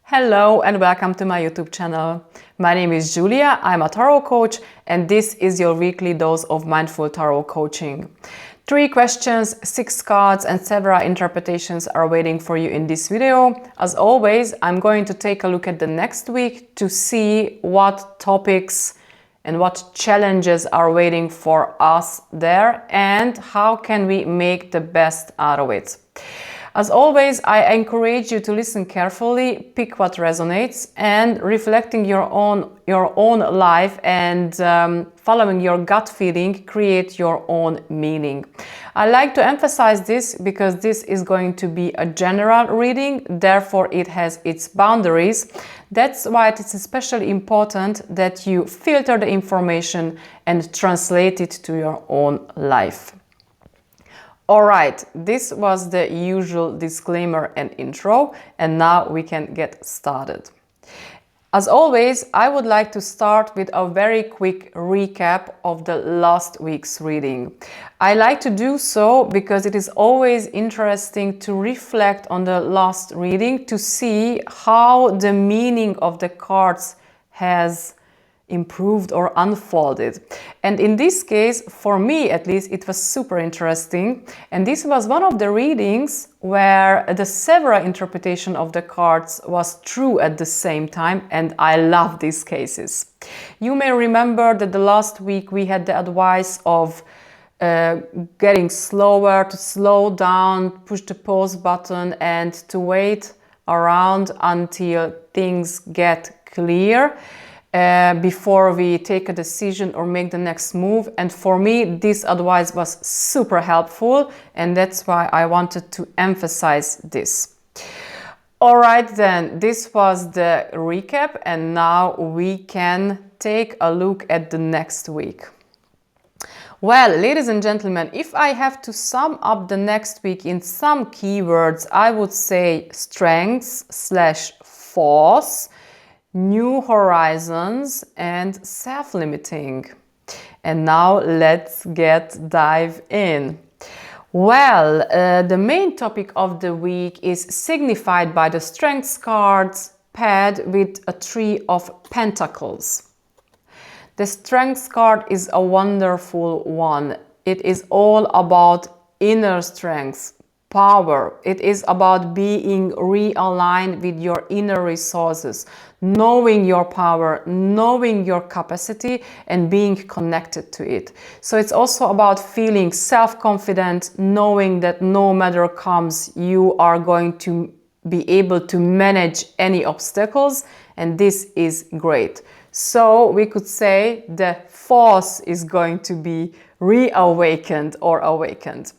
Hello and welcome to my YouTube channel. My name is Julia, I'm a tarot coach, and this is your weekly dose of mindful tarot coaching. 3 questions, 6 cards and several interpretations are waiting for you in this video. As always, I'm going to take a look at the next week to see what topics and what challenges are waiting for us there and how can we make the best out of it. As always, I encourage you to listen carefully, pick what resonates, and reflecting your own life and following your gut feeling, create your own meaning. I like to emphasize this because this is going to be a general reading, therefore it has its boundaries. That's why it is especially important that you filter the information and translate it to your own life. Alright, this was the usual disclaimer and intro, and now we can get started. As always, I would like to start with a very quick recap of the last week's reading. I like to do so because it is always interesting to reflect on the last reading to see how the meaning of the cards has improved or unfolded. And in this case, for me at least, it was super interesting. And this was one of the readings where the several interpretation of the cards was true at the same time, and I love these cases. You may remember that the last week we had the advice of getting slower, to slow down, push the pause button, and to wait around until things get clear. Before we take a decision or make the next move. And for me, this advice was super helpful, and that's why I wanted to emphasize this. All right, then, this was the recap, and now we can take a look at the next week. Well, ladies and gentlemen, if I have to sum up the next week in some keywords, I would say strengths/force, new horizons, and self-limiting. And now let's dive in. Well, the main topic of the week is signified by the Strengths cards paired with a 3 of Pentacles. The Strengths card is a wonderful one. It is all about inner strength, power. It is about being realigned with your inner resources, knowing your power, knowing your capacity, and being connected to it. So it's also about feeling self-confident, knowing that no matter comes, you are going to be able to manage any obstacles, and this is great. So we could say the force is going to be reawakened or awakened.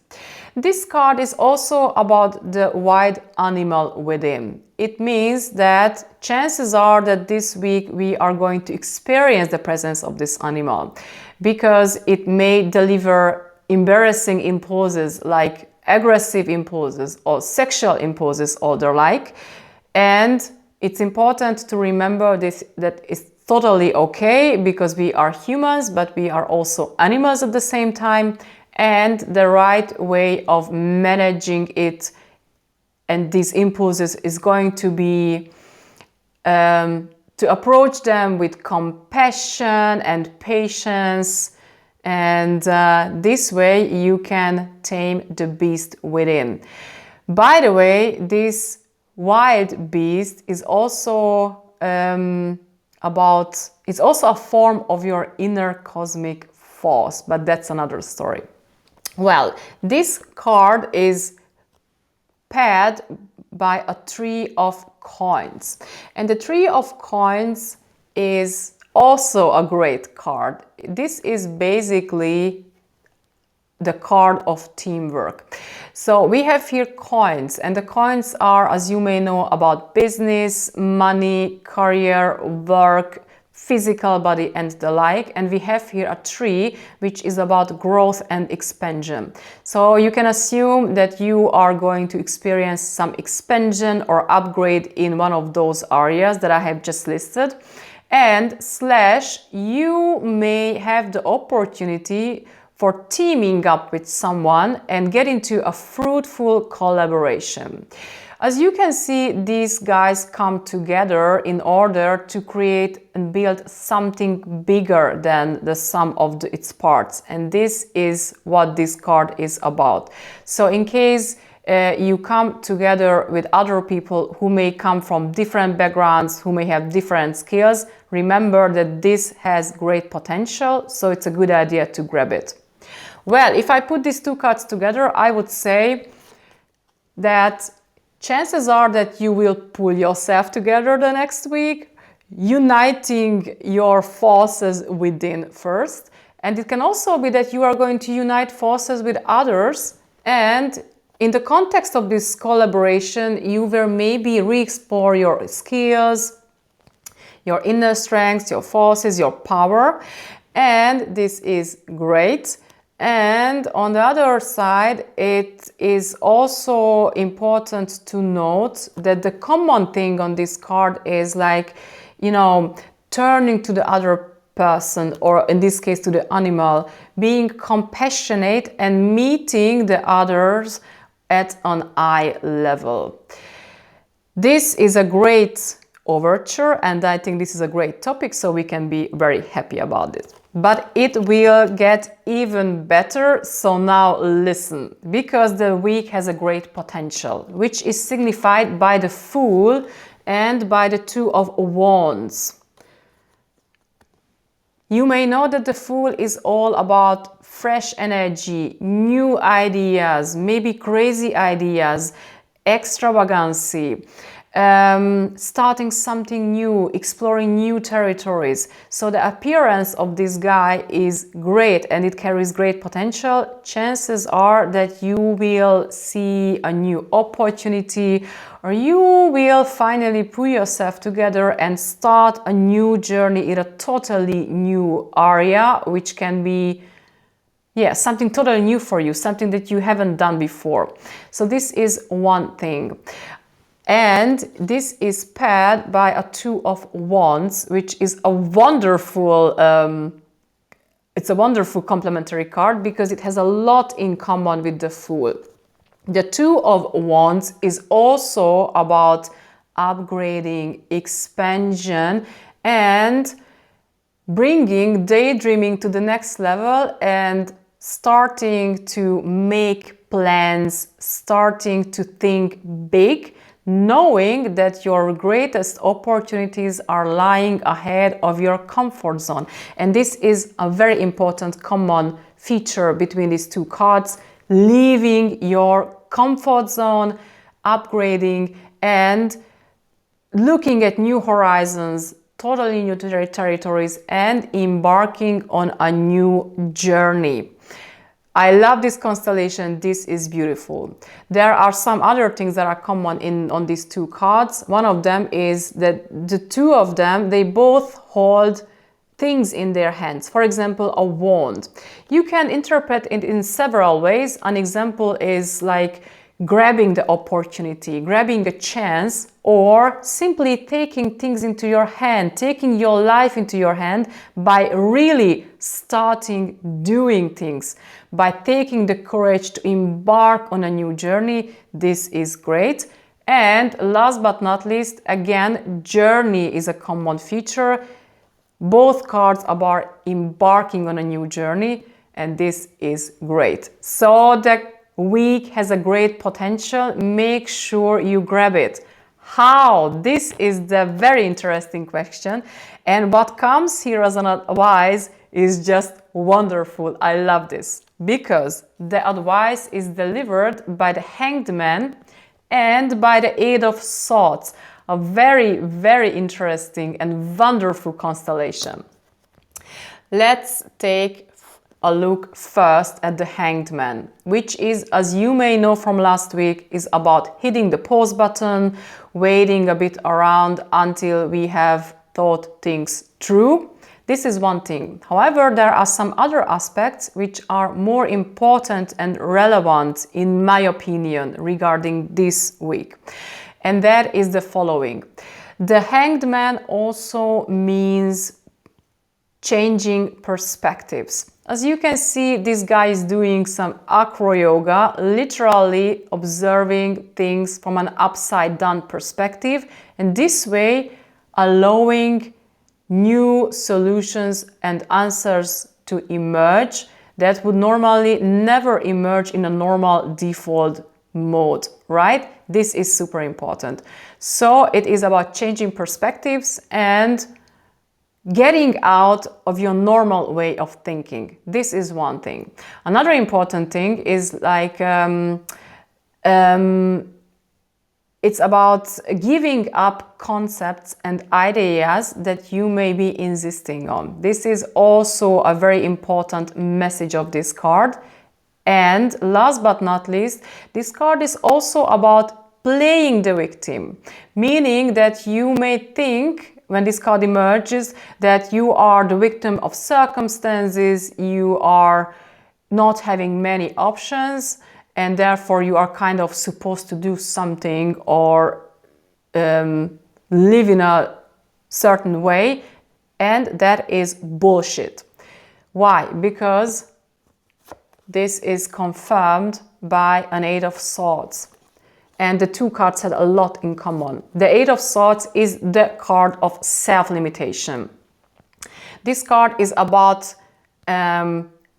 This card is also about the wild animal within. It means that chances are that this week we are going to experience the presence of this animal because it may deliver embarrassing impulses like aggressive impulses or sexual impulses or the like. And it's important to remember this, that it's totally okay because we are humans, but we are also animals at the same time. And the right way of managing it and these impulses is going to be to approach them with compassion and patience, and this way you can tame the beast within. By the way, this wild beast is also it's also a form of your inner cosmic force, but that's another story. Well, this card is paired by a 3 of coins, and the 3 of coins is also a great card. This is basically the card of teamwork. So we have here coins, and the coins are, as you may know, about business, money, career, work, physical body, and the like. And we have here a 3, which is about growth and expansion. So you can assume that you are going to experience some expansion or upgrade in one of those areas that I have just listed. And / you may have the opportunity for teaming up with someone and get into a fruitful collaboration. As you can see, these guys come together in order to create and build something bigger than the sum of its parts. And this is what this card is about. So in case you come together with other people who may come from different backgrounds, who may have different skills, remember that this has great potential, so it's a good idea to grab it. Well, if I put these two cards together, I would say that chances are that you will pull yourself together the next week, uniting your forces within first. And it can also be that you are going to unite forces with others, and in the context of this collaboration, you will maybe re-explore your skills, your inner strengths, your forces, your power, and this is great. And on the other side, it is also important to note that the common thing on this card is like, you know, turning to the other person, or in this case to the animal, being compassionate and meeting the others at an eye level. This is a great overture, and I think this is a great topic, so we can be very happy about it. But it will get even better, so now listen, because the week has a great potential, which is signified by the Fool and by the Two of Wands. You may know that the Fool is all about fresh energy, new ideas, maybe crazy ideas, extravagancy, starting something new, exploring new territories. So the appearance of this guy is great and it carries great potential. Chances are that you will see a new opportunity, or you will finally pull yourself together and start a new journey in a totally new area, which can be something totally new for you, something that you haven't done before. So this is one thing. And this is paired by a Two of Wands, which is a wonderful, it's a wonderful complementary card because it has a lot in common with the Fool. The Two of Wands is also about upgrading, expansion, and bringing daydreaming to the next level and starting to make plans, starting to think big, knowing that your greatest opportunities are lying ahead of your comfort zone. And this is a very important common feature between these two cards: leaving your comfort zone, upgrading, and looking at new horizons, totally new territories, and embarking on a new journey. I love this constellation. This is beautiful. There are some other things that are common on these two cards. One of them is that the two of them, they both hold things in their hands. For example, a wand. You can interpret it in several ways. An example is like grabbing the opportunity, grabbing a chance, or simply taking things into your hand, taking your life into your hand by really starting doing things, by taking the courage to embark on a new journey. This is great. And last but not least, again, journey is a common feature. Both cards are about embarking on a new journey, and this is great. So the week has a great potential. Make sure you grab it. How? This is the very interesting question, and what comes here as an advice is just wonderful. I love this because the advice is delivered by the Hanged Man and by the Eight of Swords. A very, very interesting and wonderful constellation. Let's take a look first at the Hanged Man, which is, as you may know from last week, is about hitting the pause button, waiting a bit around until we have thought things through. This is one thing. However, there are some other aspects which are more important and relevant, in my opinion, regarding this week. And that is the following. The Hanged Man also means changing perspectives. As you can see, this guy is doing some acro yoga, literally observing things from an upside down perspective, and this way allowing new solutions and answers to emerge that would normally never emerge in a normal default mode, right? This is super important. So it is about changing perspectives and getting out of your normal way of thinking. This is one thing. Another important thing is like it's about giving up concepts and ideas that you may be insisting on. This is also a very important message of this card. And last but not least, this card is also about playing the victim, meaning that you may think, when this card emerges, that you are the victim of circumstances, you are not having many options, and therefore you are kind of supposed to do something or live in a certain way, and that is bullshit. Why? Because this is confirmed by an Eight of Swords. And the two cards had a lot in common. The Eight of Swords is the card of self-limitation. This card is about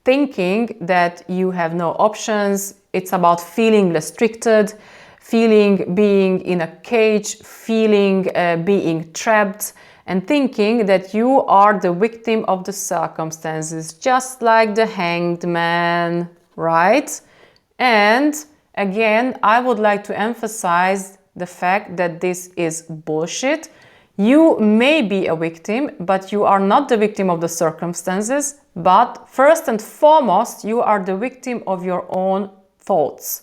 thinking that you have no options. It's about feeling restricted, feeling being in a cage, feeling being trapped, and thinking that you are the victim of the circumstances, just like the Hanged Man, right? And again, I would like to emphasize the fact that this is bullshit. You may be a victim, but you are not the victim of the circumstances. But first and foremost, you are the victim of your own thoughts,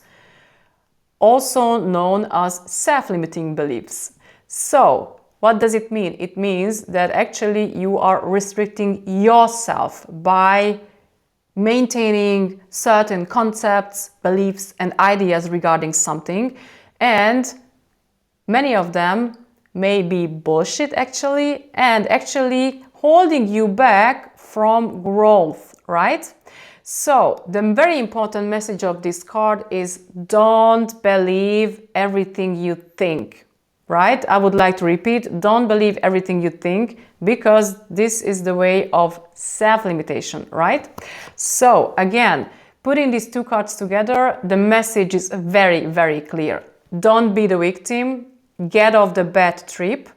also known as self-limiting beliefs. So, what does it mean? It means that actually you are restricting yourself by maintaining certain concepts, beliefs, and ideas regarding something, and many of them may be bullshit actually, and actually holding you back from growth, right? So the very important message of this card is don't believe everything you think, right? I would like to repeat, don't believe everything you think, because this is the way of self-limitation, right? So again, putting these two cards together, the message is very, very clear. Don't be the victim, get off the bad trip,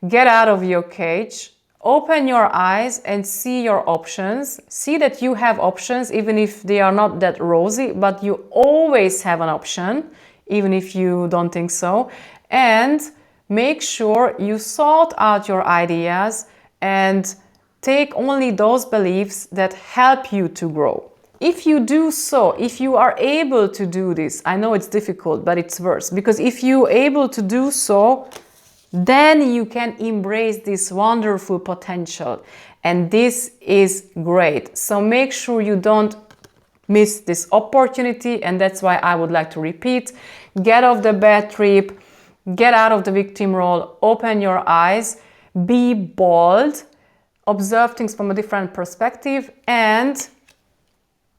get out of your cage, open your eyes and see your options. See that you have options, even if they are not that rosy, but you always have an option, even if you don't think so. And make sure you sort out your ideas and take only those beliefs that help you to grow. If you do so, if you are able to do this, I know it's difficult, but it's worse, because if you're able to do so, then you can embrace this wonderful potential. And this is great. So make sure you don't miss this opportunity. And that's why I would like to repeat, get off the bad trip, get out of the victim role, open your eyes, be bold, observe things from a different perspective, and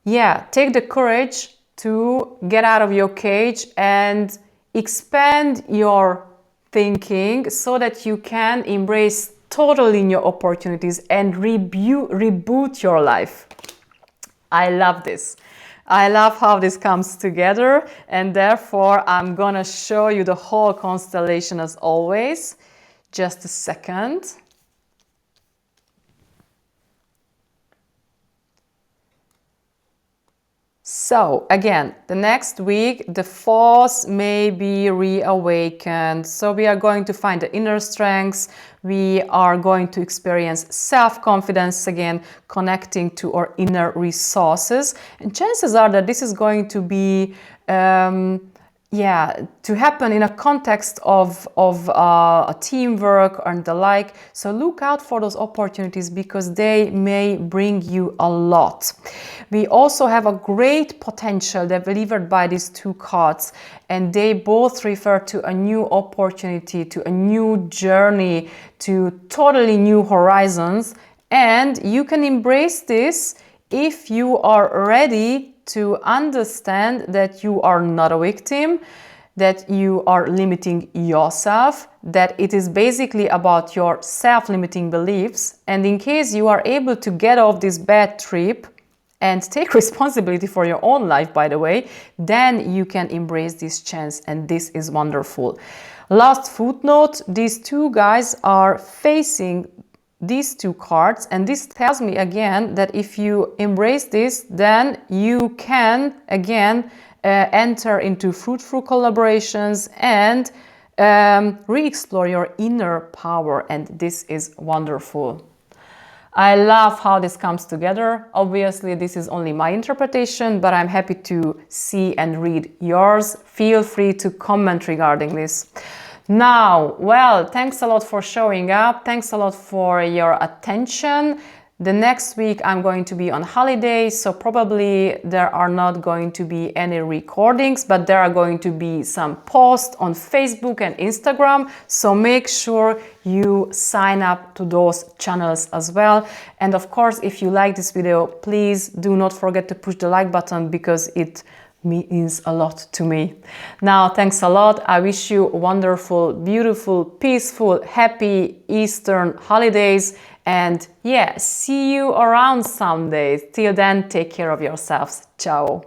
yeah, take the courage to get out of your cage and expand your thinking so that you can embrace totally new opportunities and reboot your life. I love this. I love how this comes together, and therefore I'm gonna show you the whole constellation as always. Just a second. So again, the next week, the force may be reawakened. So we are going to find the inner strengths. We are going to experience self-confidence again, connecting to our inner resources. And chances are that this is going to be to happen in a context of a teamwork and the like. So look out for those opportunities because they may bring you a lot. We also have a great potential delivered by these two cards, and they both refer to a new opportunity, to a new journey, to totally new horizons. And you can embrace this if you are ready to understand that you are not a victim, that you are limiting yourself, that it is basically about your self-limiting beliefs, and in case you are able to get off this bad trip and take responsibility for your own life, by the way, then you can embrace this chance, and this is wonderful. Last footnote, these two guys are facing these two cards, and this tells me again that if you embrace this, then you can again enter into fruitful collaborations and re-explore your inner power, and this is wonderful. I love how this comes together. Obviously, this is only my interpretation, but I'm happy to see and read yours. Feel free to comment regarding this. Now, well, thanks a lot for showing up. Thanks a lot for your attention. The next week I'm going to be on holiday, so probably there are not going to be any recordings, but there are going to be some posts on Facebook and Instagram, so make sure you sign up to those channels as well. And of course, if you like this video, please do not forget to push the like button, because it means a lot to me. Now, thanks a lot. I wish you wonderful, beautiful, peaceful, happy Eastern holidays. And yeah, see you around someday. Till then, take care of yourselves. Ciao.